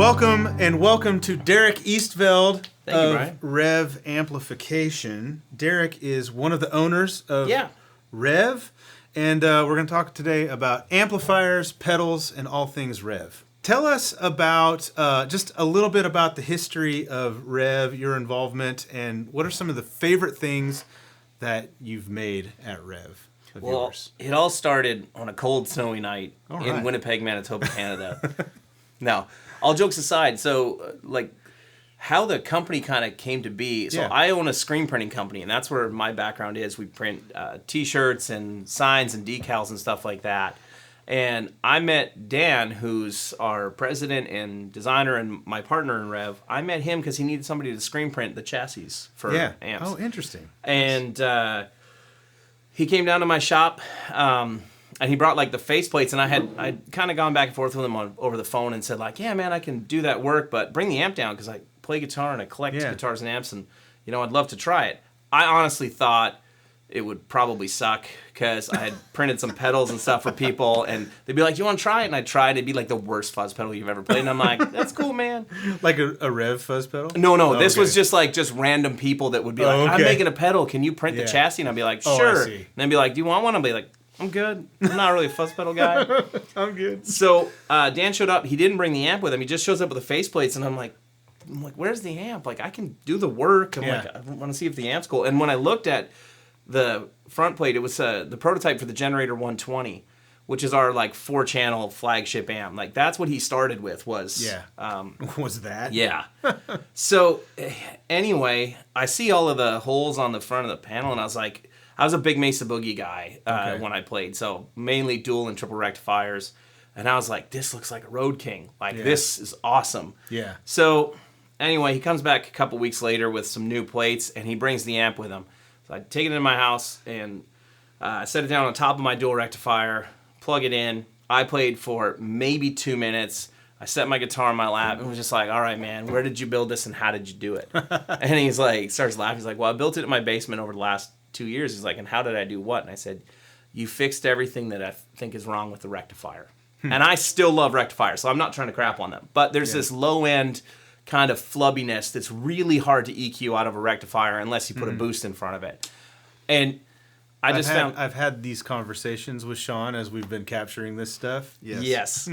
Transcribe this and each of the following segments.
Welcome to Derek Eastveld of REVV Amplification. Derek is one of the owners of REVV, and we're going to talk today about amplifiers, pedals, and all things REVV. Tell us about just a little bit about the history of REVV, your involvement, and what are some of the favorite things that you've made at REVV of yours? It all started on a cold, snowy night in Winnipeg, Manitoba, Canada. Now, all jokes aside, so how the company kind of came to be. So I own a screen printing company, and that's where my background is. We print T-shirts and signs and decals and stuff like that. And I met Dan, who's our president and designer and my partner in REVV. I met him because he needed somebody to screen print the chassis for amps. Oh, interesting. And he came down to my shop. And he brought the faceplates, and I'd kind of gone back and forth with him over the phone and said yeah, man, I can do that work, but bring the amp down because I play guitar and I collect guitars and amps, and I'd love to try it. I honestly thought it would probably suck because I had printed some pedals and stuff for people, and they'd be like, "You want to try it?" And I'd try it. It'd be like the worst fuzz pedal you've ever played, and I'm like, "That's cool, man." Like a REVV fuzz pedal? No. This was just random people that would be like, "I'm making a pedal. Can you print the chassis?" And I'd be like, "Sure." And they'd be like, "Do you want one?" I'd be like, I'm good. I'm not really a fuzz pedal guy. I'm good. So Dan showed up. He didn't bring the amp with him. He just shows up with the faceplates, and I'm like, where's the amp? I can do the work. I want to see if the amp's cool. And when I looked at the front plate, it was the prototype for the Generator 120, which is our 4-channel flagship amp. That's what he started with was. Yeah. Was that? Yeah. So anyway, I see all of the holes on the front of the panel, and I was like, I was a big Mesa Boogie guy when I played, so mainly dual and triple rectifiers. And I was like, this looks like a Road King. This is awesome. Yeah. So anyway, he comes back a couple weeks later with some new plates, and he brings the amp with him. So I take it into my house, and I set it down on top of my dual rectifier, plug it in. I played for maybe 2 minutes. I set my guitar in my lap and was just like, all right, man, where did you build this and how did you do it? And he's like, starts laughing. He's like, well, I built it in my basement over the last 2 years. He's like, and how did I do what? And I said, you fixed everything that I think is wrong with the rectifier. And I still love rectifiers, so I'm not trying to crap on them. But there's this low-end kind of flubbiness that's really hard to EQ out of a rectifier unless you put a boost in front of it. And I've had these conversations with Sean as we've been capturing this stuff. Yes.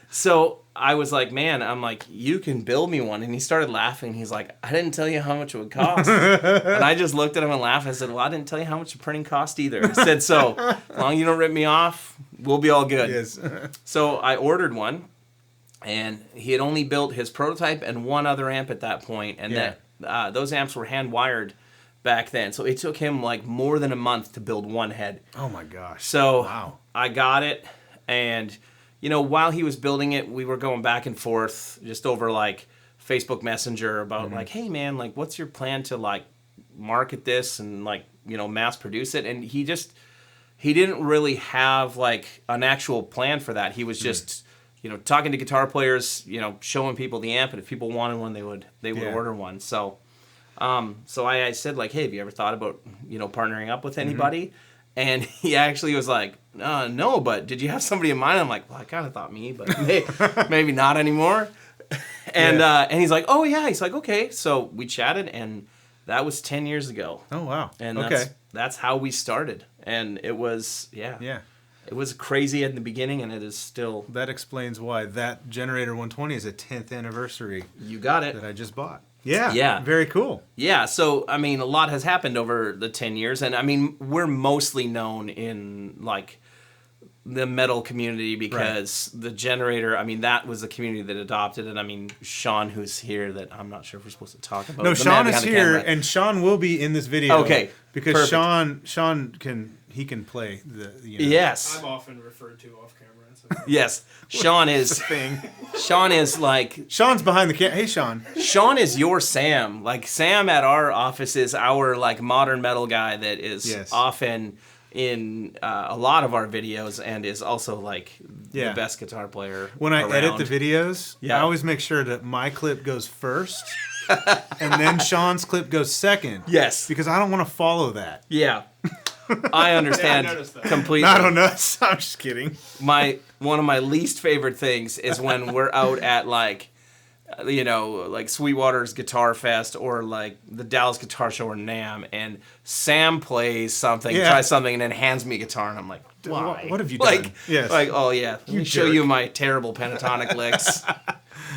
So I was like, man, I'm like, you can build me one. And he started laughing. He's like, I didn't tell you how much it would cost. And I just looked at him and laughed. I said, well, I didn't tell you how much the printing cost either. He said, so as long as you don't rip me off, we'll be all good. Yes. So I ordered one, and he had only built his prototype and one other amp at that point. And those amps were hand-wired back then. So it took him more than a month to build one head. Oh, my gosh. So I got it, and while he was building it, we were going back and forth just over Facebook Messenger about hey man, what's your plan to market this and mass produce it? And he didn't really have an actual plan for that. He was just talking to guitar players, showing people the amp, and if people wanted one, they would order one. So I said hey, have you ever thought about partnering up with anybody? And he actually was like, no, but did you have somebody in mind? I'm like, well, I kind of thought me, but maybe not anymore. And and he's like, oh, yeah. He's like, okay. So we chatted, and that was 10 years ago. Oh, wow. And that's how we started. And it was, it was crazy in the beginning, and it is still. That explains why that Generator 120 is a 10th anniversary. You got it. That I just bought. Yeah. Very cool. Yeah. So, a lot has happened over the 10 years. And, we're mostly known in, the metal community because the Generator, that was the community that adopted it. Sean, who's here, that I'm not sure if we're supposed to talk about. No, Sean is here, and Sean will be in this video. Okay. Because Sean can play the. Yes. I'm often referred to off camera. Yes. Sean is. Sean is Sean's behind the camera. Hey, Sean. Sean is your Sam. Sam at our office is our modern metal guy that is often in a lot of our videos and is also the best guitar player when I around. edit the videos, I always make sure that my clip goes first and then Sean's clip goes second. Yes. Because I don't want to follow that. Yeah. I understand completely. Not on us. I'm just kidding. One of my least favorite things is when we're out at you know, like Sweetwater's Guitar Fest or like the Dallas Guitar Show or NAMM, and Sam plays something, tries something, and then hands me a guitar, and I'm like, why? What have you done? Like, like, oh yeah, let me show you my terrible pentatonic licks.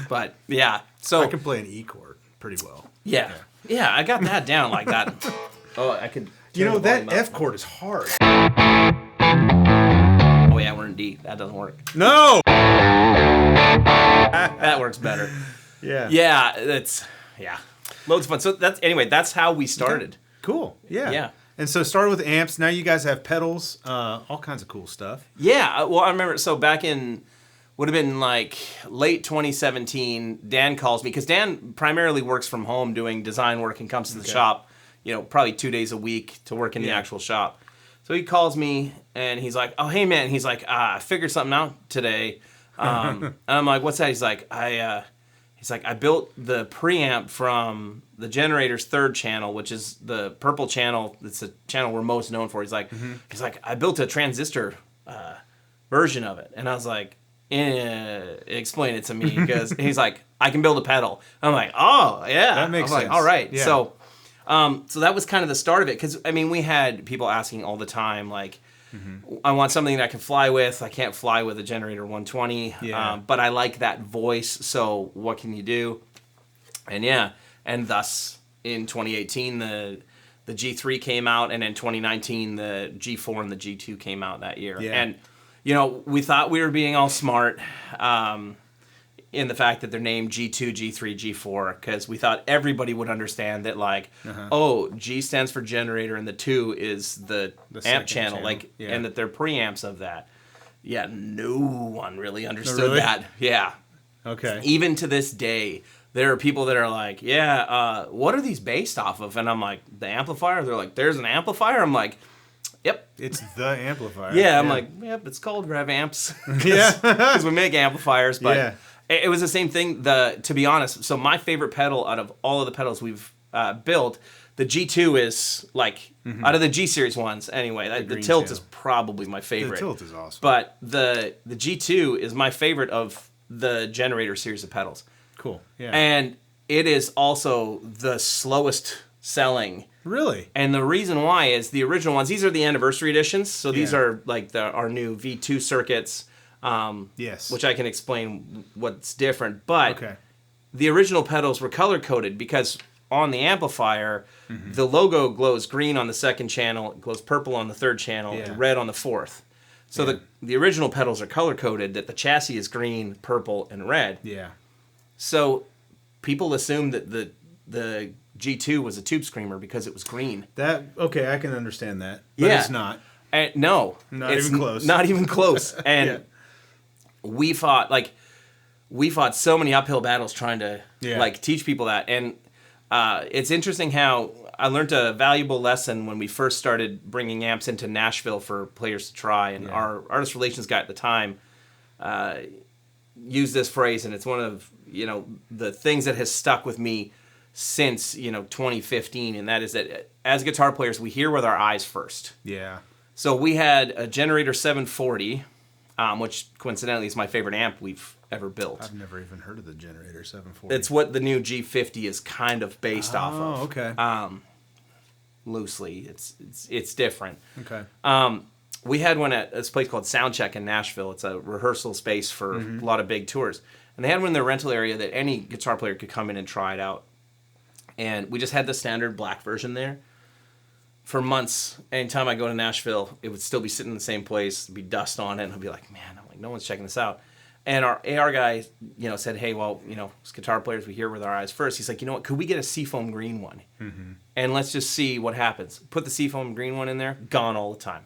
But yeah, so I can play an E chord pretty well. Yeah, I got that down like that. Oh, I could. You know, that F chord is hard. Oh yeah, we're in D. That doesn't work. No. That works better. Yeah, that's loads of fun. So that's how we started. Cool. Yeah. And so started with amps. Now you guys have pedals, all kinds of cool stuff. Yeah. Well, I remember. So back in would have been like late 2017. Dan calls me because Dan primarily works from home doing design work and comes to the shop. You know, probably 2 days a week to work in the actual shop. So he calls me and he's like, "Oh, hey man," he's like, "I figured something out today." And I'm like, "What's that?" He's like, I built the preamp from the generator's third channel, which is the purple channel. It's the channel we're most known for. He's like, I built a transistor version of it, and I was like, explain it to me, because he's like, I can build a pedal. I'm like, oh yeah, that makes sense. Like, all right, yeah. So that was kind of the start of it, because I mean, we had people asking all the time, like, I want something that I can fly with. I can't fly with a generator 120, but I like that voice. So what can you do? And thus in 2018 the G3 came out, and in 2019 the G4 and the G2 came out that year. Yeah. And you know, we thought we were being all smart in the fact that they're named G2, G3, G4, because we thought everybody would understand that, like, oh, G stands for generator and the 2 is the amp channel, like, and that they're preamps of that. Yeah, no one really understood that. Yeah. Okay. Even to this day, there are people that are like, what are these based off of? And I'm like, the amplifier? They're like, there's an amplifier? I'm like, yep. It's the amplifier. Yeah, I'm like, yep, it's called REVV Amps. Because we make amplifiers, but it was the same thing. To be honest, so my favorite pedal out of all of the pedals we've built, the G2 is like, out of the G series ones anyway, the Tilt channel is probably my favorite. The Tilt is awesome. But the G2 is my favorite of the generator series of pedals. Cool. Yeah. And it is also the slowest selling. Really? And the reason why is the original ones, these are the anniversary editions. So these are like our new V2 circuits. Which I can explain what's different. But the original pedals were color-coded because on the amplifier, the logo glows green on the second channel, it glows purple on the third channel, and red on the fourth. So the original pedals are color-coded, that the chassis is green, purple, and red. Yeah. So people assumed that the G2 was a tube screamer because it was green. I can understand that. But it's not. No. Not even close. Not even close. And we fought so many uphill battles trying to like teach people that. And it's interesting how I learned a valuable lesson when we first started bringing amps into Nashville for players to try. And our artist relations guy at the time used this phrase, and it's one of, you know, the things that has stuck with me since, you know, 2015, and that is that as guitar players, we hear with our eyes first. Yeah. So we had a Generator 740, which coincidentally is my favorite amp we've ever built. I've never even heard of the Generator 740. It's what the new G50 is kind of based off of. Oh, okay. Loosely, it's different. Okay. We had one at this place called Soundcheck in Nashville. It's a rehearsal space for a lot of big tours. And they had one in their rental area that any guitar player could come in and try it out. And we just had the standard black version there. For months, anytime I go to Nashville, it would still be sitting in the same place, there'd be dust on it, and I'd be like, man, no one's checking this out. And our AR guy, you know, said, hey, well, you know, as guitar players, we hear with our eyes first. He's like, you know what, could we get a seafoam green one? And let's just see what happens. Put the seafoam green one in there, gone all the time.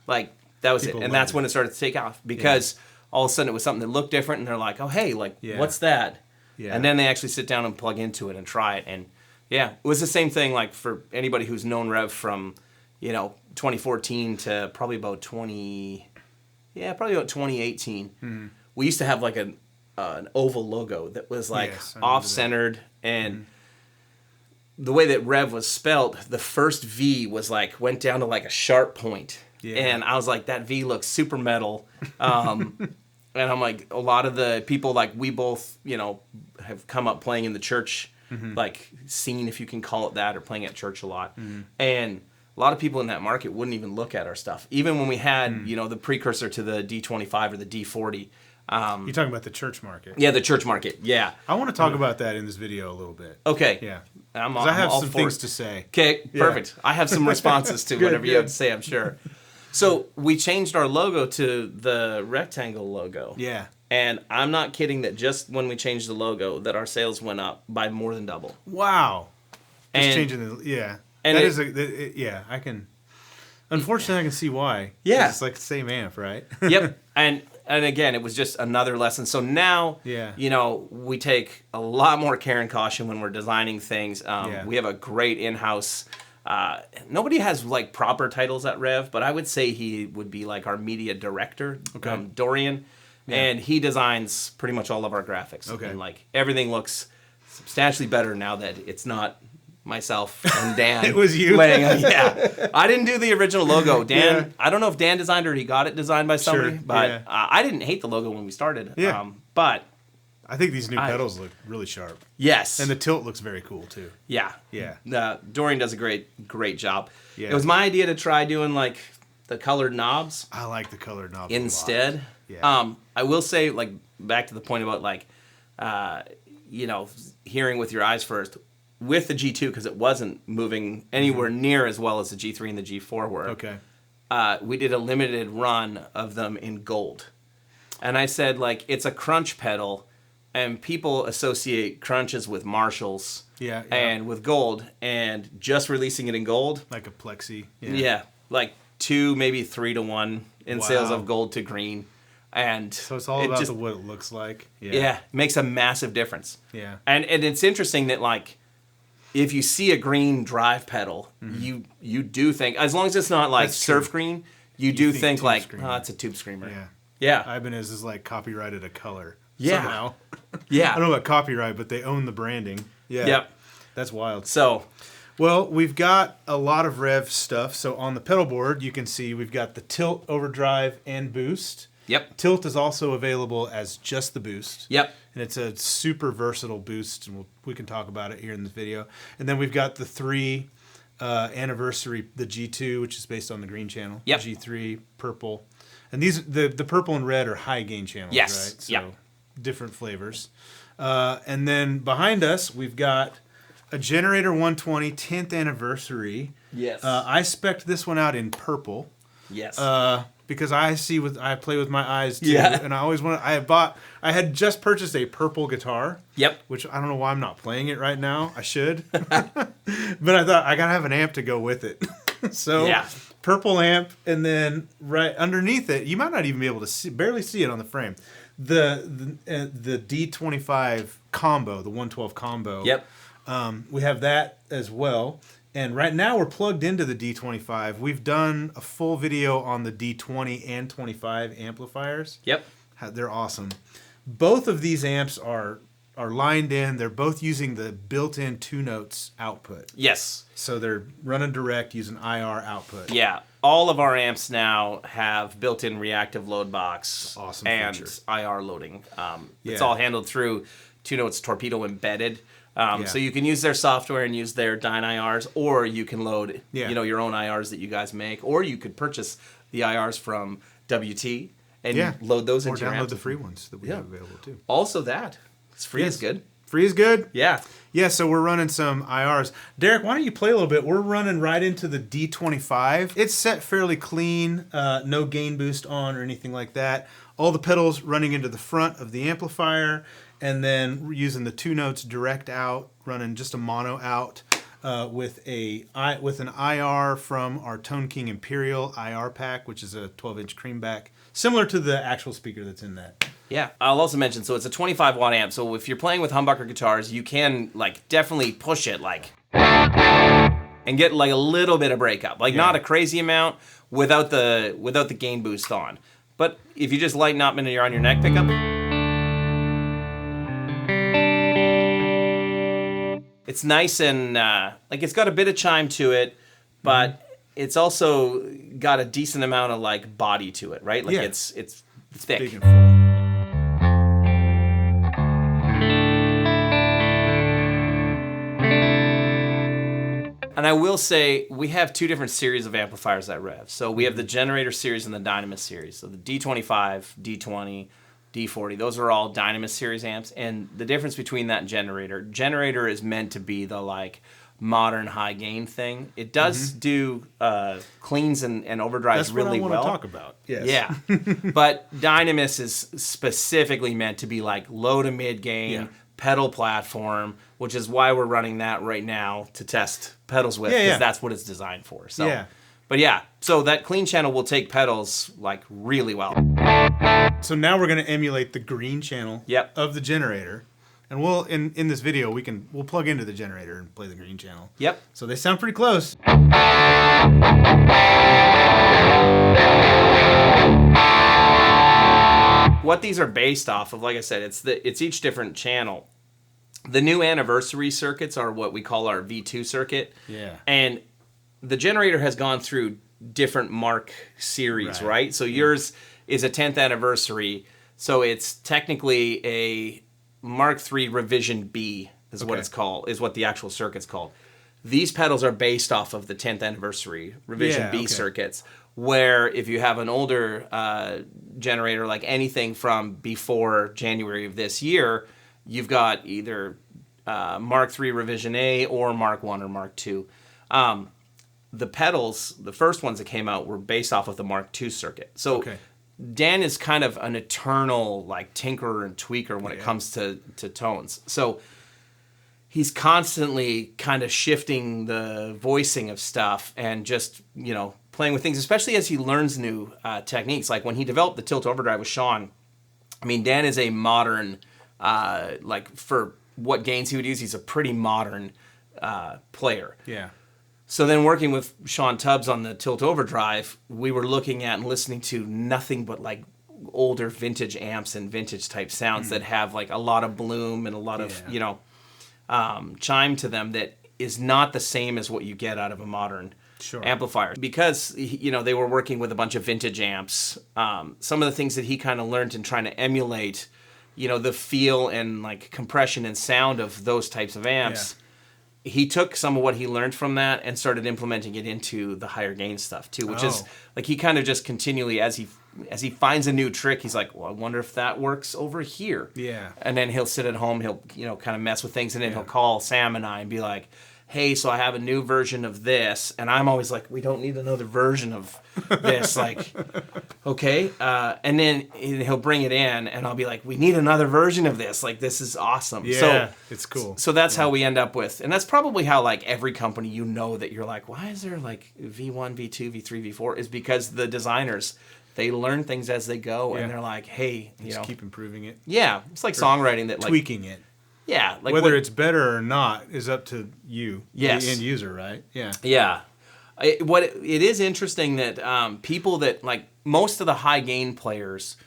Like, that was it. And that's when it started to take off, because all of a sudden it was something that looked different, and they're like, oh, hey, like, what's that? Yeah. And then they actually sit down and plug into it and try it. And yeah, it was the same thing, like, for anybody who's known Rev from, you know, 2014 to probably about 2018. We used to have like an oval logo that was like off-centered, and the way that Rev was spelt, the first V was like, went down to like a sharp point. And I was like, that V looks super metal. And I'm like, a lot of the people, like, we both, you know, have come up playing in the church, like, scene, if you can call it that, or playing at church a lot. And a lot of people in that market wouldn't even look at our stuff. Even when we had, you know, the precursor to the D25 or the D40. You're talking about the church market. Yeah, the church market, yeah. I want to talk about that in this video a little bit. Okay. Yeah. I'm I have all some for things it. to say. Okay, perfect. I have some responses to whatever you have to say, I'm sure. So we changed our logo to the rectangle logo. Yeah. And I'm not kidding that just when we changed the logo, that our sales went up by more than double. Wow. Just And- changing the, yeah. and that it- is yeah, I can, unfortunately I can see why. Yeah. It's like the same amp, right? Yep. And again, it was just another lesson. So now, Yeah. you know, we take a lot more care and caution when we're designing things. Yeah. We have a great in-house. Nobody has like proper titles at Rev, but I would say he would be like our media director, Dorian, and he designs pretty much all of our graphics. Okay. And like everything looks substantially better now that it's not myself and Dan. It was you. Yeah. I didn't do the original logo. Dan, Yeah. I don't know if Dan designed or he got it designed by somebody, Sure, but yeah. I didn't hate the logo when we started. Yeah. But I think these new pedals look really sharp. yes. And the tilt looks very cool too. yeah. Yeah. Dorian does a great job. Yeah. It was my idea to try doing like the colored knobs I like the colored knobs a lot. instead. Yeah. I will say, like, back to the point about like, you know, hearing with your eyes first. With the G2, because it wasn't moving anywhere near as well as the G3 and the G4 were. Okay. We did a limited run of them in gold. And I said, like, it's a crunch pedal, and people associate crunches with Marshalls Yeah. and with gold, and just releasing it in gold, Like a plexi. yeah, like 2, maybe 3 to 1 in sales Wow. of gold to green. And So it's all about what it looks like. yeah, makes a massive difference. Yeah. And it's interesting that, like, if you see a green drive pedal, you do think, as long as it's not like That's surf true. green, you do think think tube like, screamer. oh, it's a tube screamer. Yeah. Yeah. Ibanez is like copyrighted a color. Yeah. Somehow. Yeah. I don't know about copyright, but they own the branding. Yeah. Yep. That's wild. So, Well, we've got a lot of Rev stuff. So on the pedal board, you can see we've got the tilt, overdrive, and boost. yep. Tilt is also available as just the boost. Yep. And it's a super versatile boost, and we can talk about it here in this video. And then we've got the 3 anniversary, the G2, which is based on the green channel. Yep. G3, purple. And these the purple and red are high gain channels, Yes. right? So Yep. different flavors. And then behind us, we've got a Generator 120 10th anniversary. Yes. I spec'd this one out in purple. Yes. Because I play with my eyes too, Yeah. and I had just purchased a purple guitar, yep. which I don't know why I'm not playing it right now. I should, but I thought I gotta have an amp to go with it. So Yeah. purple amp, and then right underneath it, you might not even be able to barely see it on the frame. The D25 Combo, the 112 Combo. Yep. We have that as well. And right now we're plugged into the D25. We've done a full video on the D20 and 25 amplifiers. Yep. They're awesome. Both of these amps are lined in. They're both using the built-in 2 notes output. Yes. So they're running direct using IR output. Yeah. All of our amps now have built-in reactive load box Awesome and feature. IR loading. It's Yeah. all handled through 2 Notes Torpedo embedded. Yeah. So you can use their software and use their Dyne IRs, or you can load your own IRs that you guys make, or you could purchase the IRs from WT and load those or into your download amps. the free ones that we have available too. Also that. It's free is good. Free is good? Yeah. Yeah, so we're running some IRs. Derek, why don't you play a little bit? We're running right into the D25. It's set fairly clean, no gain boost on or anything like that. All the pedals running into the front of the amplifier, and then we're using the 2 notes direct out, running just a mono out with an IR from our Tone King Imperial IR pack, which is a 12-inch creamback, similar to the actual speaker that's in that. Yeah. I'll also mention, so it's a 25 watt amp. So if you're playing with humbucker guitars, you can like definitely push it like and get like a little bit of breakup. Like not a crazy amount without the gain boost on. But if you just lighten up and you're on your neck pickup, it's nice and like it's got a bit of chime to it, but it's also got a decent amount of like body to it, right? Like it's thick. Big and full. And I will say we have two different series of amplifiers at Rev. So we have the Generator series and the Dynamis series. So the D25, D20, D40, those are all Dynamis series amps. And the difference between that and Generator is meant to be the like modern high gain thing. It does do cleans and overdrives really well. That's what I want to talk about. Yes. Yeah. But Dynamis is specifically meant to be like low to mid gain pedal platform, which is why we're running that right now to test pedals with, because that's what it's designed for. So, but yeah, so that clean channel will take pedals like really well. So now we're going to emulate the green channel of the Generator. And we'll in this video we'll plug into the Generator and play the green channel. Yep. So they sound pretty close. What these are based off of, like I said, it's each different channel. The new anniversary circuits are what we call our V2 circuit. Yeah. And the Generator has gone through different Mark series, right? So yours is a 10th anniversary. So it's technically a Mark III Revision B is what it's called, is what the actual circuit's called. These pedals are based off of the 10th anniversary Revision B circuits, where if you have an older Generator, like anything from before January of this year, you've got either Mark III Revision A or Mark I or Mark II. The pedals, the first ones that came out, were based off of the Mark II circuit. So Dan is kind of an eternal like tinkerer and tweaker when it comes to tones. So he's constantly kind of shifting the voicing of stuff and just, you know, playing with things, especially as he learns new techniques. Like when he developed the tilt overdrive with Sean, I mean, Dan is a modern, like for what gains he would use, he's a pretty modern player. Yeah. So then working with Sean Tubbs on the tilt overdrive, we were looking at and listening to nothing but like older vintage amps and vintage type sounds that have like a lot of bloom and a lot of, you know, chime to them that is not the same as what you get out of a modern amplifier. Because, you know, they were working with a bunch of vintage amps. Some of the things that he kind of learned in trying to emulate, you know, the feel and like compression and sound of those types of amps. He took some of what he learned from that and started implementing it into the higher gain stuff too, which is like he kind of just continually, as he finds a new trick, he's like, well, I wonder if that works over here. Yeah. And then he'll sit at home, he'll, you know, kind of mess with things, and then he'll call Sam and I and be like, hey, so I have a new version of this. And I'm always like, we don't need another version of this. Like, okay. And then he'll bring it in and I'll be like, we need another version of this. Like, this is awesome. Yeah, so, it's cool. So that's how we end up with, and that's probably how like every company, you know, that you're like, why is there like V1, V2, V3, V4, is because the designers, they learn things as they go and they're like, hey, you know, keep improving it. Yeah. It's like songwriting that like tweaking it. Yeah, like whether it's better or not is up to you, the end user, right? Yeah. Yeah. It is interesting that people that, like, most of the high gain players,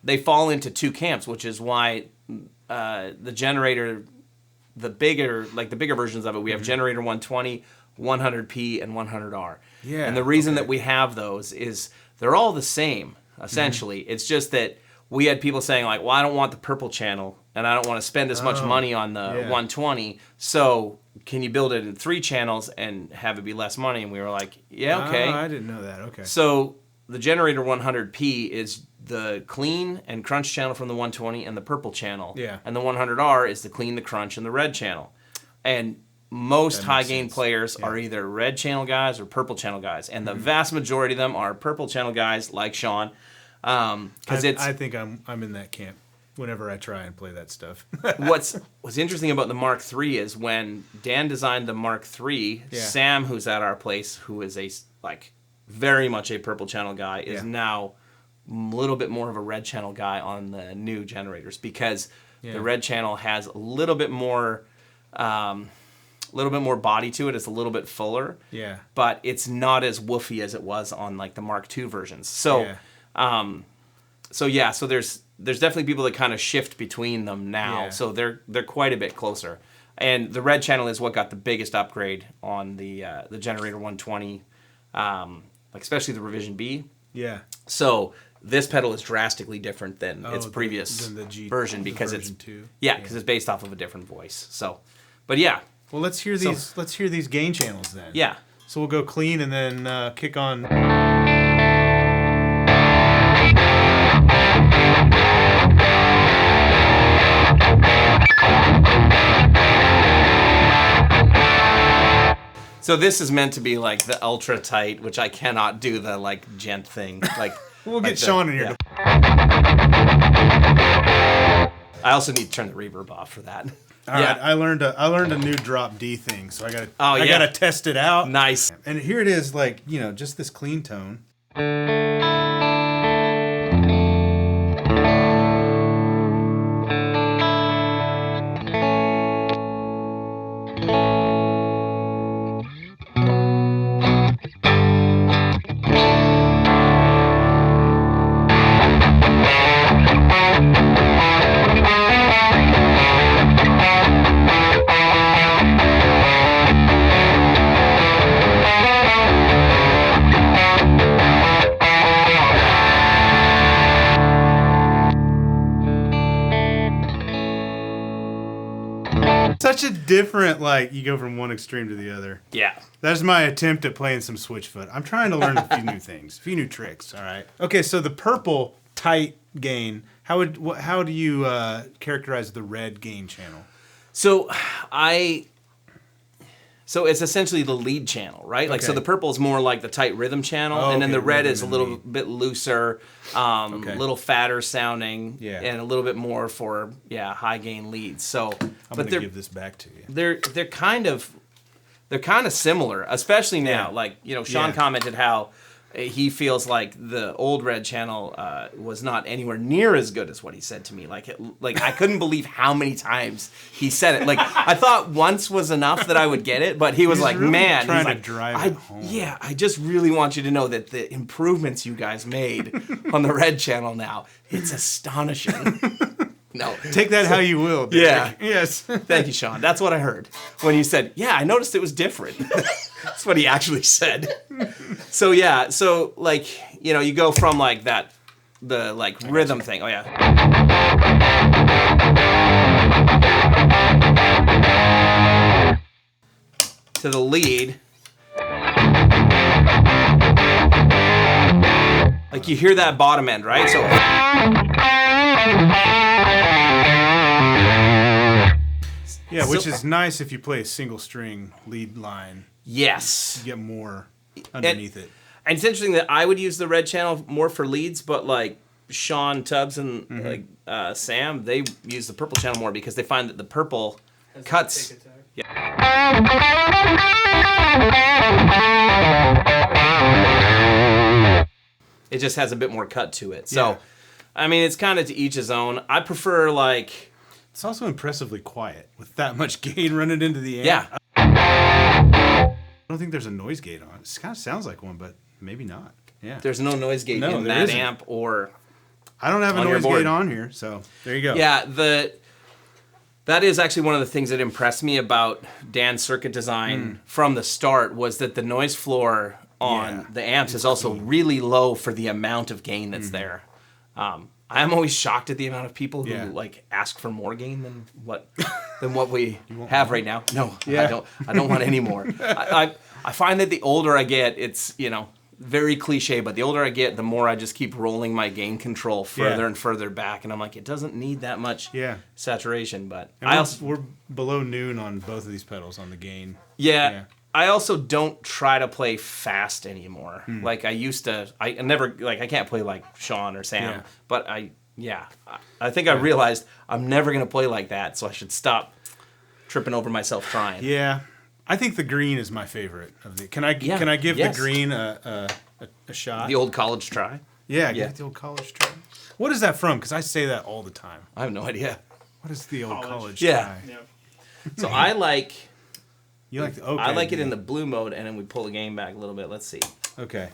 they fall into two camps, which is why the Generator, the bigger versions of it, we have Generator 120, 100P, and 100R. Yeah. And the reason that we have those is they're all the same, essentially. It's just that we had people saying, like, well, I don't want the purple channel, and I don't want to spend as much money on the 120, so can you build it in 3 channels and have it be less money? And we were like, yeah, okay. I didn't know that, okay. So the Generator 100P is the clean and crunch channel from the 120 and the purple channel. Yeah. And the 100R is the clean, the crunch, and the red channel. And most high-gain players are either red channel guys or purple channel guys. And the vast majority of them are purple channel guys like Sean. I think I'm in that camp whenever I try and play that stuff. What's interesting about the Mark III is when Dan designed the Mark III, Sam, who's at our place, who is a like very much a purple channel guy, is now a little bit more of a red channel guy on the new Generators, because the red channel has a little bit more body to it. It's a little bit fuller. Yeah. But it's not as woofy as it was on like the Mark II versions. So so there's definitely people that kind of shift between them now. So they're quite a bit closer. And the red channel is what got the biggest upgrade on the Generator 120, like especially the Revision B. Yeah. So this pedal is drastically different than its previous version, because it's because it's based off of a different voice. So, but yeah. Well, let's hear these. Let's hear these gain channels then. Yeah. So we'll go clean and then kick on. So this is meant to be like the ultra tight, which I cannot do the like gent thing. Like we'll get Sean in here. Yeah. I also need to turn the reverb off for that. All right, I learned a new drop D thing, so I I gotta test it out. Nice. And here it is, like just this clean tone. Such a different, like, you go from one extreme to the other. Yeah. That's my attempt at playing some Switchfoot. I'm trying to learn a few new things, a few new tricks, all right? Okay, so the purple tight gain, how do you characterize the red gain channel? So it's essentially the lead channel, right? Like, so the purple is more like the tight rhythm channel, and then the red is a little bit looser, a little fatter sounding, and a little bit more for high gain leads. So, I'm gonna give this back to you. They're kind of similar, especially now. Like Sean commented how he feels like the old red channel was not anywhere near as good as what he said to me. Like I couldn't believe how many times he said it. Like I thought once was enough that I would get it, but he was like, really man, trying he's to drive it home. Yeah, I just really want you to know that the improvements you guys made on the red channel now, it's astonishing. No. Take that how you will, Derek. Yeah. Yes. Thank you, Sean. That's what I heard when you said, yeah, I noticed it was different. That's what he actually said. So, yeah. So, like, you go from, like, the rhythm thing. Oh, yeah. To the lead. Like, you hear that bottom end, right? So... Yeah, which is nice if you play a single string lead line. Yes. You get more underneath it. And it's interesting that I would use the red channel more for leads, but like Sean Tubbs and Sam, they use the purple channel more because they find that the purple cuts. Yeah. It just has a bit more cut to it. So, I mean, it's kind of to each his own. I prefer like... It's also impressively quiet with that much gain running into the amp. Yeah. I don't think there's a noise gate on it. It kind of sounds like one, but maybe not. Yeah. There's no noise gate in that amp or... I don't have a noise gate on here, so there you go. Yeah, that is actually one of the things that impressed me about Dan's circuit design from the start was that the noise floor on the amps is also really low for the amount of gain that's there. I'm always shocked at the amount of people who like ask for more gain than what we have right now. No, I don't want any more. I find that the older I get, it's very cliche, but the older I get, the more I just keep rolling my gain control further and further back, and I'm like, it doesn't need that much saturation. But we're below noon on both of these pedals on the gain. Yeah. I also don't try to play fast anymore. Like I used to. I never I can't play like Sean or Sam. But I think I realized I'm never gonna play like that, so I should stop tripping over myself trying. Yeah, I think the green is my favorite of the. Can I give the green a shot? The old college try. Yeah, give it the old college try. What is that from? Because I say that all the time. I have no idea. What is the old college try? Yeah. So I like. You like the, I like it in the blue mode, and then we pull the gain back a little bit. Let's see. Okay.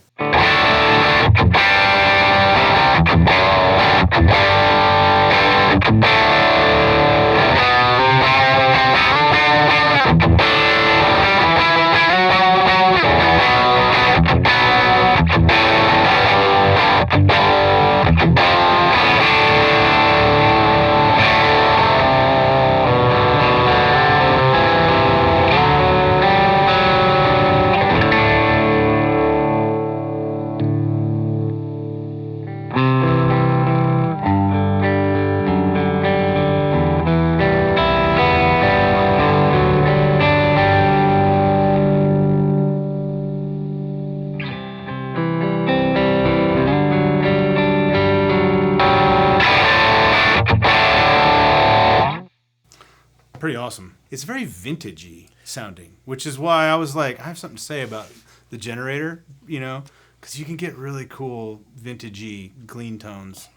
Pretty awesome. It's very vintagey sounding, which is why I was like, I have something to say about the generator, you know, because you can get really cool vintagey clean tones.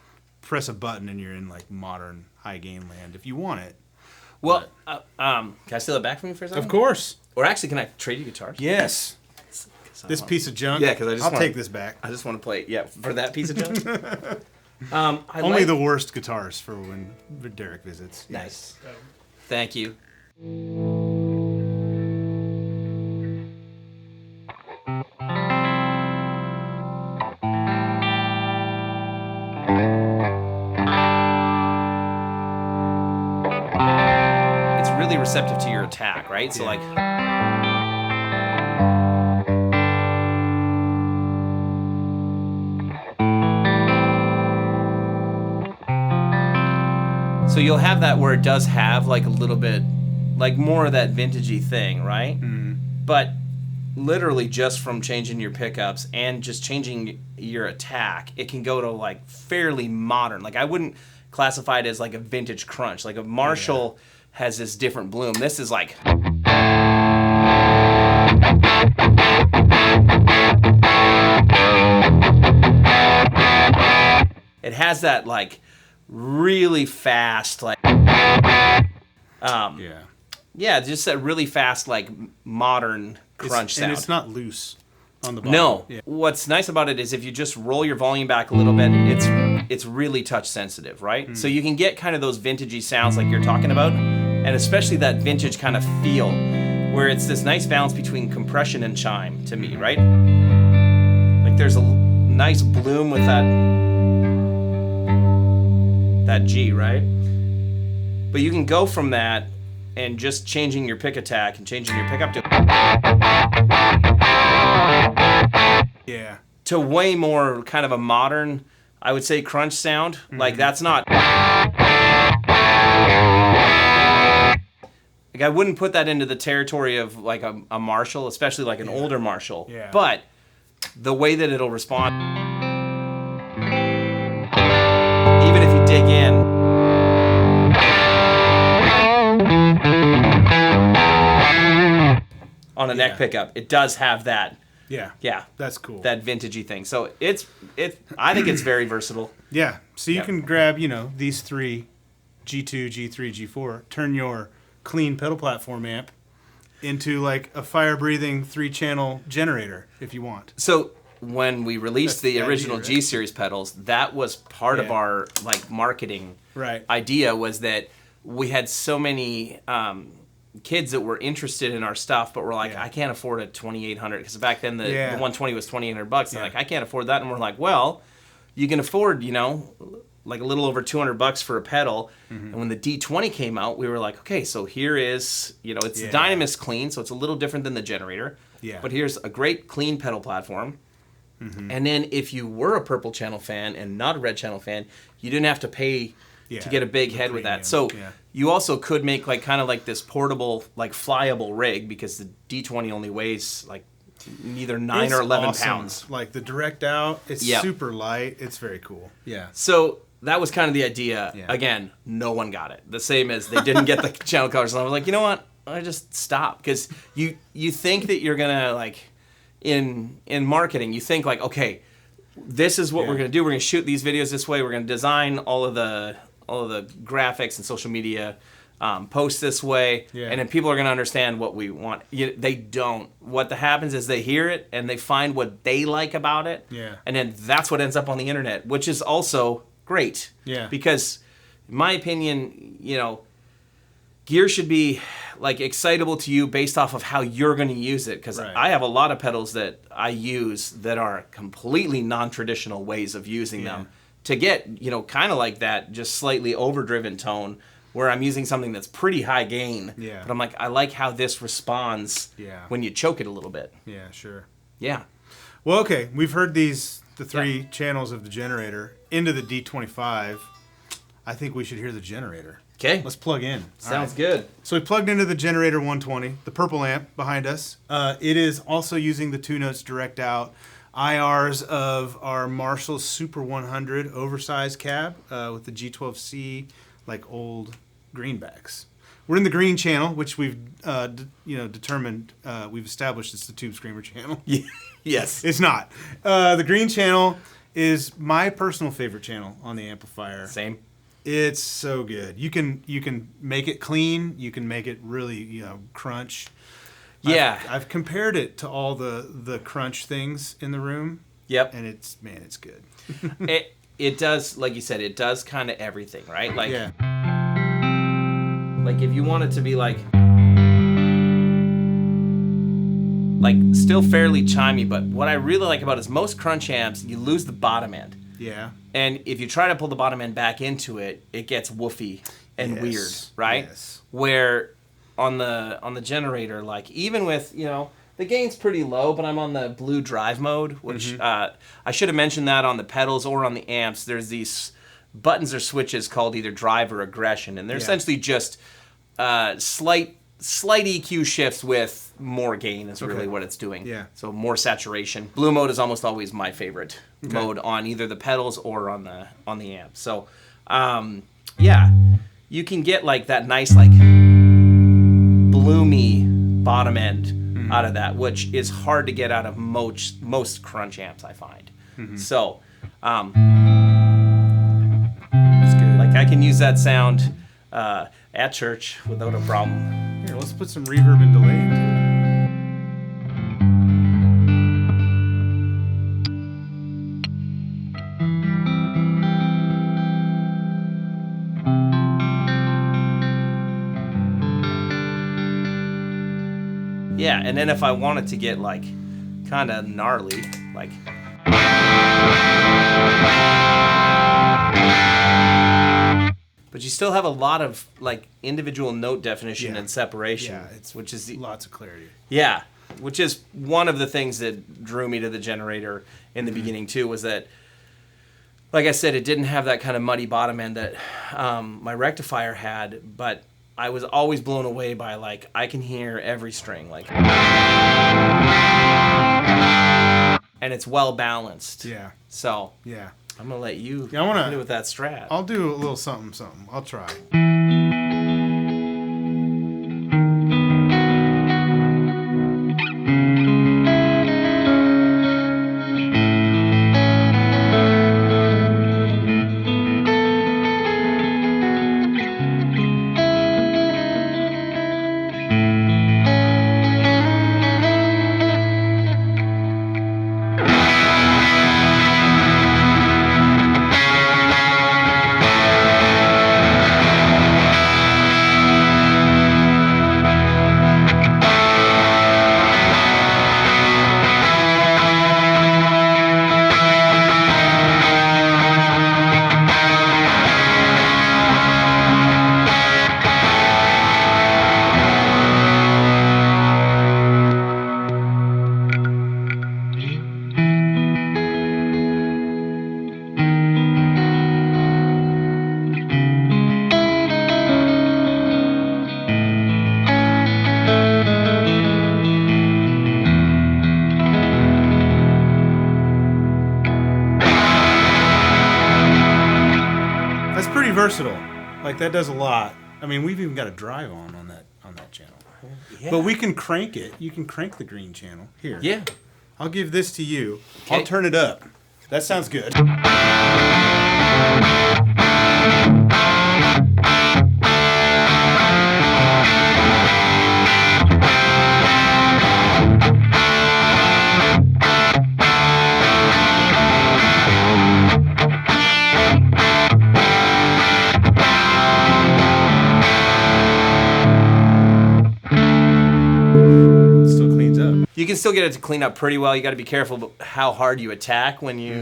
Press a button and you're in like modern high gain land if you want it. Well, can I steal it back from you for a second? Of course. Or actually, can I trade you guitars? Yes. This piece of junk. Yeah, because I'll take this back. I just want to play. Yeah, for that piece of junk. Only the worst guitars for when Derek visits. Nice. Thank you. It's really receptive to your attack, right? So like. So you'll have that where it does have like a little bit, like more of that vintagey thing, right? Mm. But literally just from changing your pickups and just changing your attack, it can go to like fairly modern. Like I wouldn't classify it as like a vintage crunch. Like a Marshall has this different bloom. This is like. It has that like really fast, like, just that really fast, like, modern crunch sound. And it's not loose on the bottom. No. Yeah. What's nice about it is if you just roll your volume back a little bit, it's really touch sensitive, right? Mm. So you can get kind of those vintagey sounds like you're talking about, and especially that vintage kind of feel, where it's this nice balance between compression and chime, to me, right? Like, there's a nice bloom with that G, right? But you can go from that and just changing your pick attack and changing your pickup to way more kind of a modern, I would say, crunch sound. Mm-hmm. Like that's not like I wouldn't put that into the territory of like a Marshall, especially like an older Marshall. Yeah. But the way that it'll respond, even if you dig in, on a neck pickup, it does have that. Yeah, that's cool. That vintagey thing. So I think it's very versatile. Yeah. So you can grab, these three, G2, G3, G4, turn your clean pedal platform amp into like a fire-breathing 3-channel generator if you want. So when we released the original G Series pedals, that was part of our like marketing idea, was that we had so many kids that were interested in our stuff, but were like, I can't afford a 2800, because back then the 120 was $2,800. And like, I can't afford that. And we're like, well, you can afford, like a little over $200 for a pedal. Mm-hmm. And when the D20 came out, we were like, okay, so here is, it's Dynamis clean, so it's a little different than the generator. Yeah. But here's a great clean pedal platform. Mm-hmm. And then if you were a Purple Channel fan and not a Red Channel fan, you didn't have to pay to get a big head with that. So you also could make like kind of like this portable, like flyable rig, because the D20 only weighs like neither 9 or 11 pounds. Like the direct out, it's super light. It's very cool. Yeah. So that was kind of the idea. Yeah. Again, no one got it. The same as they didn't get the channel colors. And I was like, you know what? I just stop, because you think that you're gonna like in marketing, you think like, okay, this is what we're gonna do. We're gonna shoot these videos this way. We're gonna design all of the graphics and social media posts this way, and then people are going to understand what we want. They don't. What happens is they hear it and they find what they like about it, and then that's what ends up on the internet, which is also great. Yeah. Because, in my opinion, gear should be like excitable to you based off of how you're going to use it. Because I have a lot of pedals that I use that are completely non-traditional ways of using them, to get, kind of like that just slightly overdriven tone where I'm using something that's pretty high gain. Yeah. But I'm like, I like how this responds when you choke it a little bit. Yeah, sure. Yeah. Well, okay. We've heard the 3 channels of the generator into the D25. I think we should hear the generator. Okay. Let's plug in. Sounds good. So we plugged into the generator 120, the purple amp behind us. It is also using the 2 Notes direct out IRs of our Marshall Super 100 oversized cab with the G12C, like old greenbacks. We're in the green channel, which we've determined we've established it's the Tube Screamer channel. Yes. It's not. The green channel is my personal favorite channel on the amplifier. Same. It's so good. You can make it clean. You can make it really crunch. Yeah. I've compared it to all the crunch things in the room. Yep. And it's good. It does, like you said, it does kind of everything, right? Like, yeah. Like if you want it to be like still fairly chimey, but what I really like about it is most crunch amps, you lose the bottom end. Yeah. And if you try to pull the bottom end back into it, it gets woofy and weird, right? Yes. Where on the generator, like even with, the gain's pretty low, but I'm on the blue drive mode, which I should have mentioned that on the pedals or on the amps. There's these buttons or switches called either drive or aggression, and they're essentially just slight EQ shifts with more gain is really what it's doing. Yeah. So more saturation. Blue mode is almost always my favorite mode on either the pedals or on the amp. So you can get like that nice like bloomy bottom end out of that, which is hard to get out of most crunch amps, I find. So It's good. like I can use that sound at church without a problem. Here, let's put some reverb and delay into it. Yeah, and then if I wanted to get like kind of gnarly, like but you still have a lot of like individual note definition and separation, which is lots of clarity. Yeah, which is one of the things that drew me to the generator in the beginning too, was that, like I said, it didn't have that kind of muddy bottom end that my rectifier had, but I was always blown away by like I can hear every string, like, and it's well balanced. Yeah. So yeah, I'm gonna let you I wanna hit it with that Strat. I'll do a little something. I'll try. Versatile, like that does a lot. I mean, we've even got a drive on that channel. Yeah. But we can crank it. You can crank the green channel here. Yeah, I'll give this to you. Okay. I'll turn it up. That sounds good. you can still get it to clean up pretty well. You got to be careful about how hard you attack when you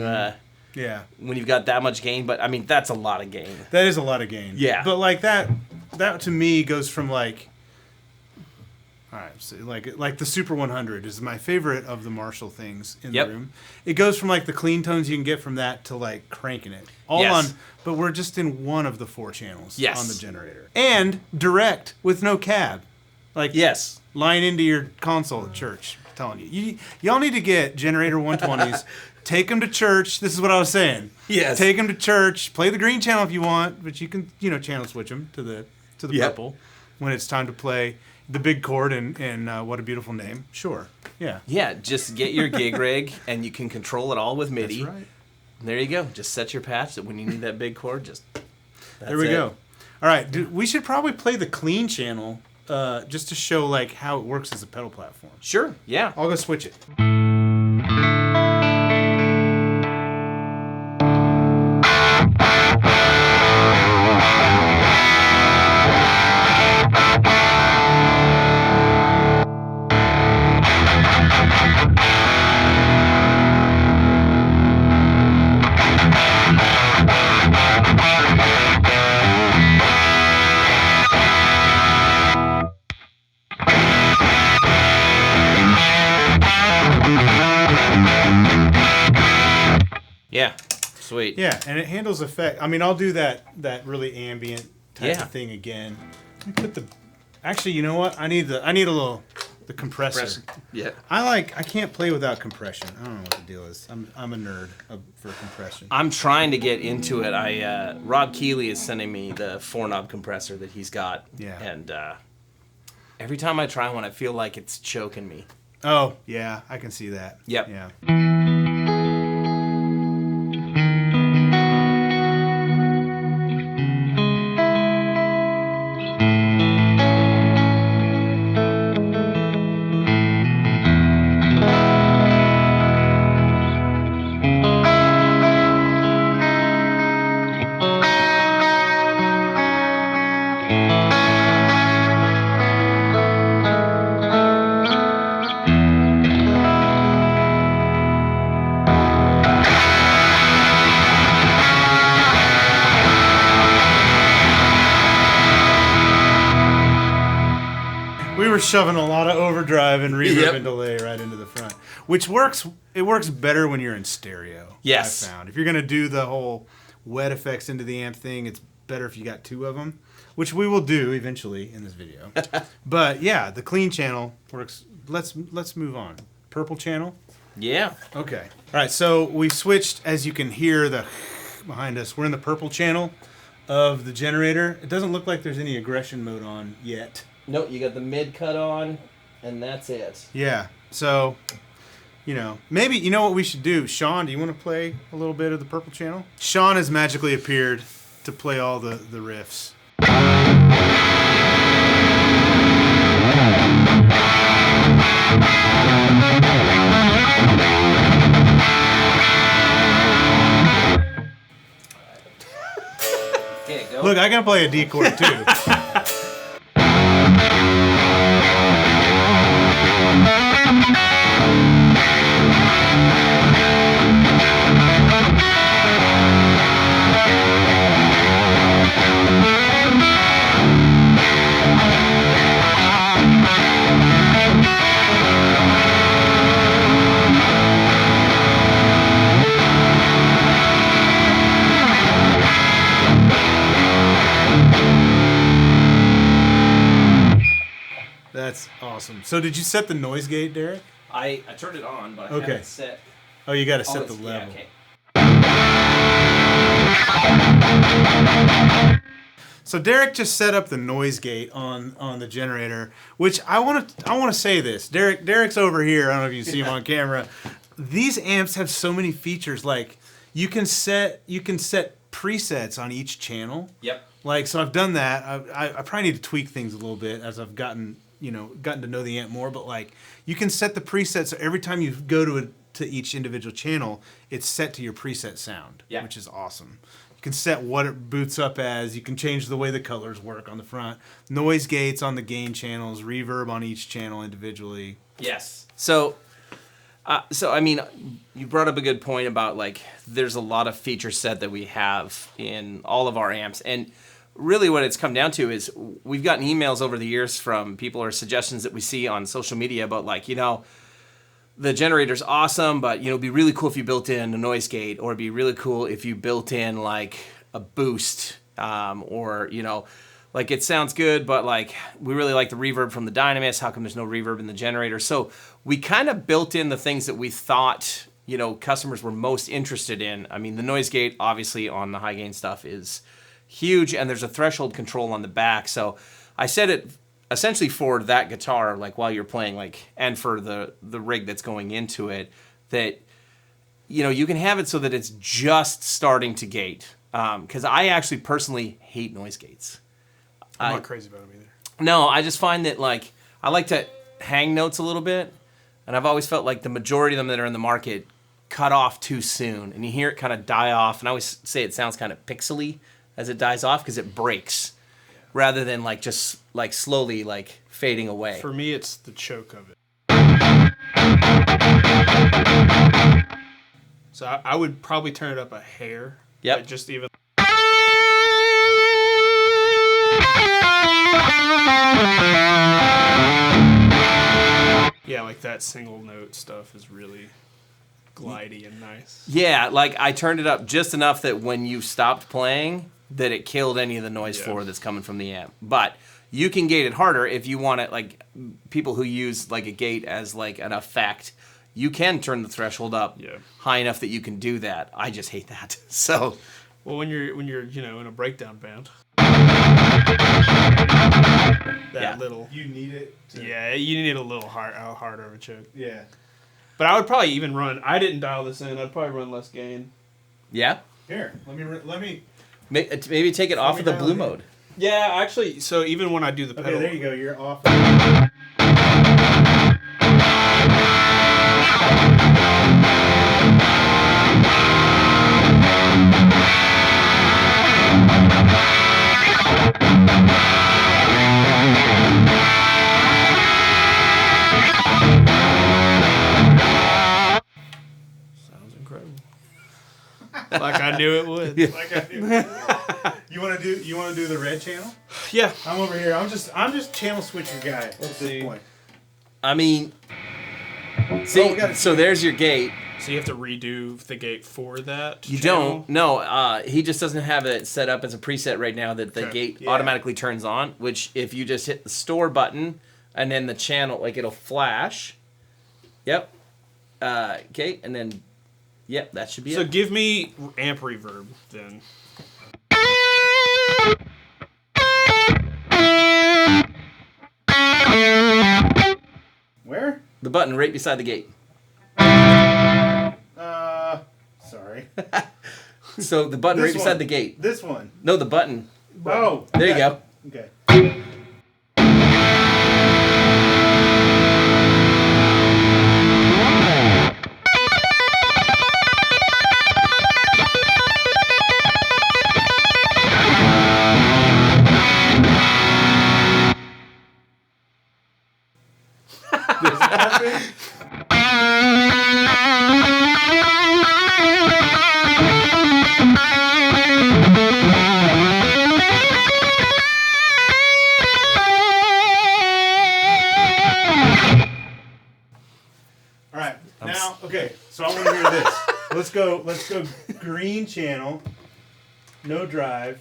when you've got that much gain. But I mean, that's a lot of gain. That is a lot of gain. Yeah. But like that to me goes from like, all right, so like the Super 100 is my favorite of the Marshall things in the room. It goes from like the clean tones you can get from that to like cranking it all on. But we're just in one of the 4 channels on the generator, and direct with no cab. Like line into your console at church. I'm telling you, y'all need to get generator 120s. Take them to church. This is what I was saying. Yes. Take them to church. Play the green channel if you want, but you can channel switch them to the purple. when it's time to play the big chord in What a Beautiful Name. Sure. Yeah. Yeah, just get your gig rig, and you can control it all with MIDI. That's right. There you go. Just set your patch that when you need that big chord, there we go. All right, we should probably play the clean channel just to show like how it works as a pedal platform. Sure. Yeah. I'll go switch it. Yeah, sweet. Yeah, and it handles effect. I mean, I'll do that really ambient type of thing again. Let me put the. Actually, you know what? I need a little the compressor. Yeah. I can't play without compression. I don't know what the deal is. I'm a nerd for compression. I'm trying to get into it. Rob Keeley is sending me the 4-knob compressor that he's got. Yeah. And every time I try one, I feel like it's choking me. Oh yeah, I can see that. Yep. Yeah. We were shoving a lot of overdrive and reverb and delay right into the front, which works. It works better when you're in stereo. Yes. I found if you're gonna do the whole wet effects into the amp thing, it's better if you got two of them, which we will do eventually in this video. But yeah, the clean channel works. Let's move on. Purple channel. Yeah. Okay. All right. So we switched, as you can hear the behind us. We're in the purple channel of the generator. It doesn't look like there's any aggression mode on yet. Nope, you got the mid cut on, and that's it. Yeah. So, maybe, you know what we should do? Sean, do you want to play a little bit of the purple channel? Sean has magically appeared to play all the riffs. Okay, go. Look, I can play a D chord too. That's awesome. So did you set the noise gate, Derek? I turned it on, but I haven't set... Oh, you got to set the level. Yeah, okay. So Derek just set up the noise gate on the generator, which I want to say this. Derek's over here. I don't know if you see him on camera. These amps have so many features. Like you can set presets on each channel. Yep. Like, so I've done that. I probably need to tweak things a little bit as I've gotten to know the amp more. But like, you can set the presets so every time you go to each individual channel, it's set to your preset sound, which is awesome. You can set what it boots up as. You can change the way the colors work on the front. Noise gates on the gain channels, reverb on each channel individually. Yes. So I mean, you brought up a good point about like there's a lot of feature set that we have in all of our amps, and really what it's come down to is we've gotten emails over the years from people or suggestions that we see on social media about like, the generator's awesome, but it'd be really cool if you built in a noise gate, or it'd be really cool if you built in like a boost, or like it sounds good, but like we really like the reverb from the Dynamis. How come there's no reverb in the generator? So we kind of built in the things that we thought customers were most interested in. I mean, the noise gate obviously on the high gain stuff is huge, and there's a threshold control on the back. So I set it essentially for that guitar, like while you're playing, like, and for the rig that's going into it, that, you know, you can have it so that it's just starting to gate. Because I actually personally hate noise gates. I'm not crazy about them either. No, I just find that, like, I like to hang notes a little bit, and I've always felt like the majority of them that are in the market cut off too soon, and you hear it kind of die off, and I always say it sounds kind of pixely as it dies off because it breaks, rather than, like, just, like, slowly, like, fading away. For me, it's the choke of it. So I would probably turn it up a hair. Yep. Like just even. Yeah, like that single note stuff is really glidey and nice. Yeah, like I turned it up just enough that when you stopped playing, that it killed any of the noise floor that's coming from the amp. But you can gate it harder if you want it. Like people who use like a gate as like an effect, you can turn the threshold up high enough that you can do that. I just hate that. So, well, when you're you know in a breakdown band, little you need it. You need a little harder of a choke. Yeah, but I would probably even run. I didn't dial this in. I'd probably run less gain. Yeah. Here, let me maybe take it off of the blue mode. Yeah, actually. So even when I do the pedal, there you go. You're off. Sounds incredible. Like I knew it would. Like I knew. You want to do the red channel? Yeah. I'm over here. I'm just channel switcher guy at this point. I mean, see, so there's your gate. So you have to redo the gate for that? You don't. No, he just doesn't have it set up as a preset right now that the gate automatically turns on, which if you just hit the store button and then the channel, like it'll flash. Yep. Okay, and then, yep, that should be it. So give me amp reverb then. Where? The button right beside the gate. Sorry. So the button right beside the gate. This one. No, the button. Oh. There you go. Okay. Okay, so I want to hear this. Let's go green channel, no drive.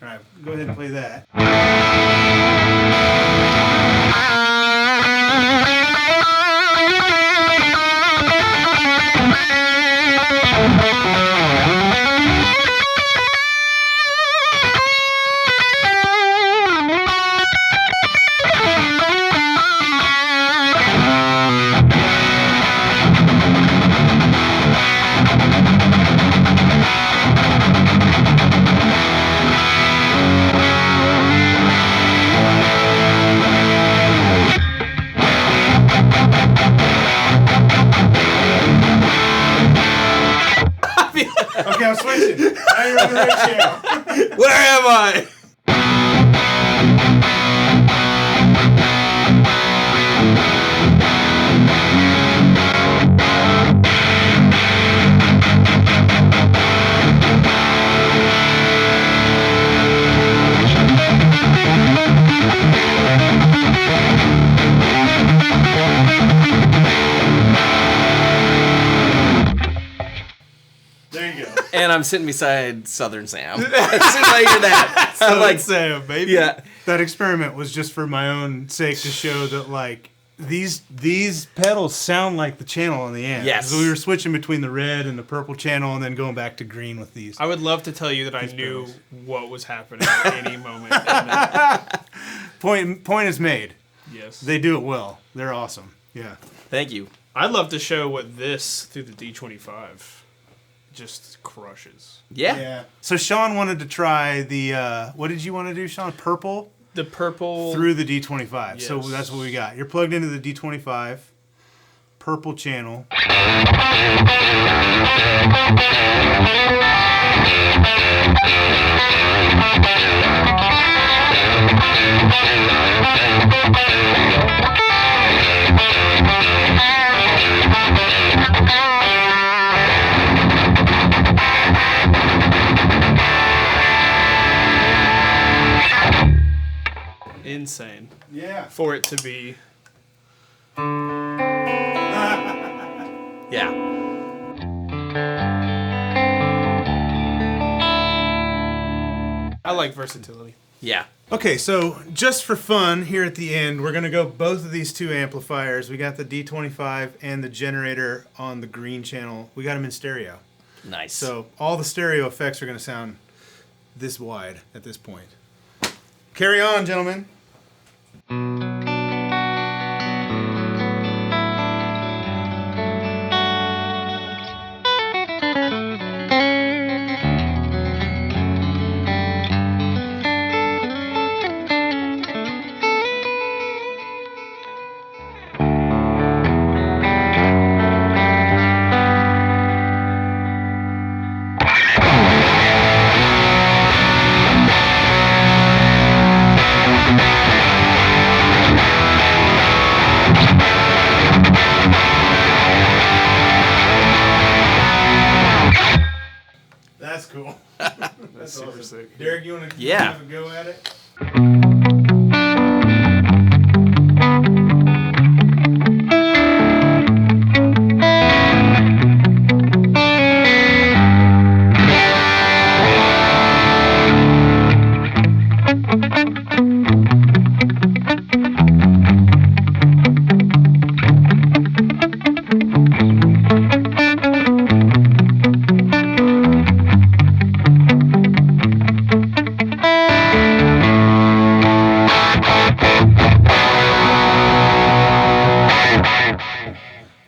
All right, go ahead and play that. Okay, I'm switching. Now you're on the right channel. Where am I? There you go. And I'm sitting beside Southern Sam. As soon as I hear that, I'm like, Sam, baby. yeah. That experiment was just for my own sake to show that, like, these pedals sound like the channel on the amp. Yes. So we were switching between the red and the purple channel, and then going back to green with these. I would love to tell you that I knew what was happening at any moment. Point is made. Yes. They do it well. They're awesome. Yeah. Thank you. I'd love to show what this through the D25 just crushes. Yeah. So Sean wanted to try the what did you want to do, Sean? Purple The purple through the D25. Yes. So that's what we got. You're plugged into the D25 purple channel. insane. Yeah. For it to be Yeah. I like versatility. Yeah. Okay, so just for fun, here at the end, we're going to go both of these two amplifiers. We got the D25 and the generator on the green channel. We got them in stereo. Nice. So all the stereo effects are going to sound this wide at this point. Carry on, gentlemen. That's cool. That's super awesome. sick. Derek, you want to Yeah. have a go at it?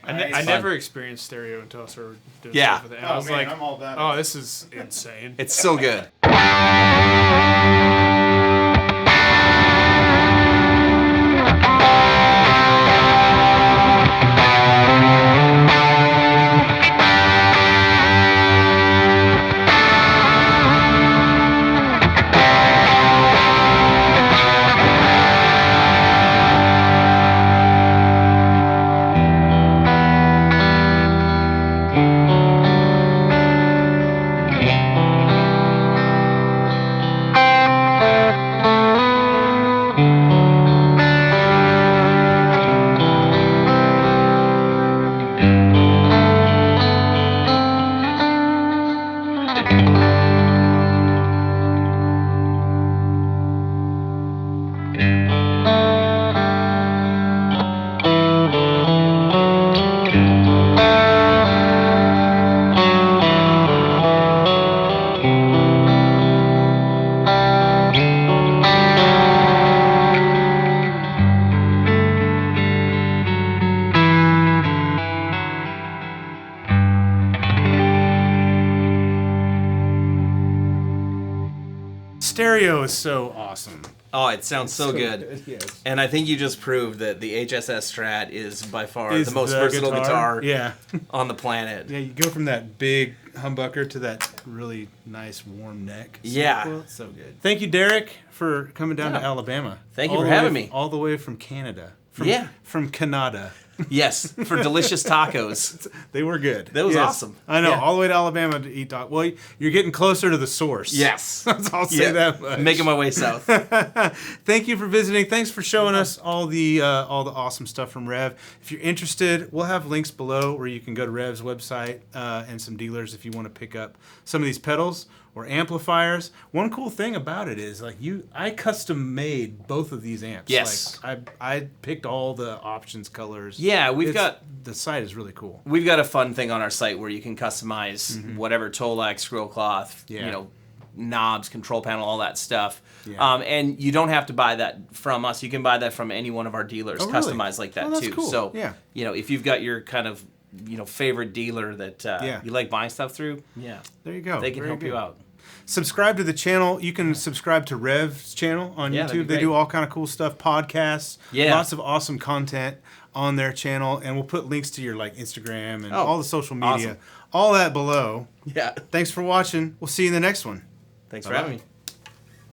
I never experienced stereo until I started doing Yeah. stuff with it. And I was like, I'm all about it. oh, this is insane. It's so good. Stereo is so awesome. Oh, it sounds so good. Yes. And I think you just proved that the HSS Strat is by far Is the most the versatile guitar Yeah. on the planet. Yeah, you go from that big humbucker to that really nice warm neck. Yeah. Cool. It's so good. Thank you, Derek, for coming down to Yeah. Alabama. Thank you All for the having way- me. All the way from Canada. Yeah. From Canada. Yes, for delicious tacos. They were good. That was awesome. I know, Yeah. all the way to Alabama to eat tacos. Well, you're getting closer to the source. Yes. I'll say that much. Making my way south. Thank you for visiting. Thanks for showing us all the awesome stuff from Rev. If you're interested, we'll have links below where you can go to Rev's website and some dealers if you want to pick up some of these pedals or amplifiers. One cool thing about it is like I custom made both of these amps. Yes. Like I picked all the options, colors. Yeah, the site is really cool. We've got a fun thing on our site where you can customize whatever Tolex, scroll cloth, knobs, control panel, all that stuff. Yeah. And you don't have to buy that from us. You can buy that from any one of our dealers, really? customized like that That's too. cool. So, yeah. If you've got your kind of, favorite dealer that you like buying stuff through, there you go. They can help you out. Subscribe to the channel. You can subscribe to Rev's channel on YouTube. They do all kind of cool stuff, podcasts, lots of awesome content on their channel, and we'll put links to your Instagram and all the social media, all that below. Yeah. Thanks for watching. We'll see you in the next one. Thanks for having me.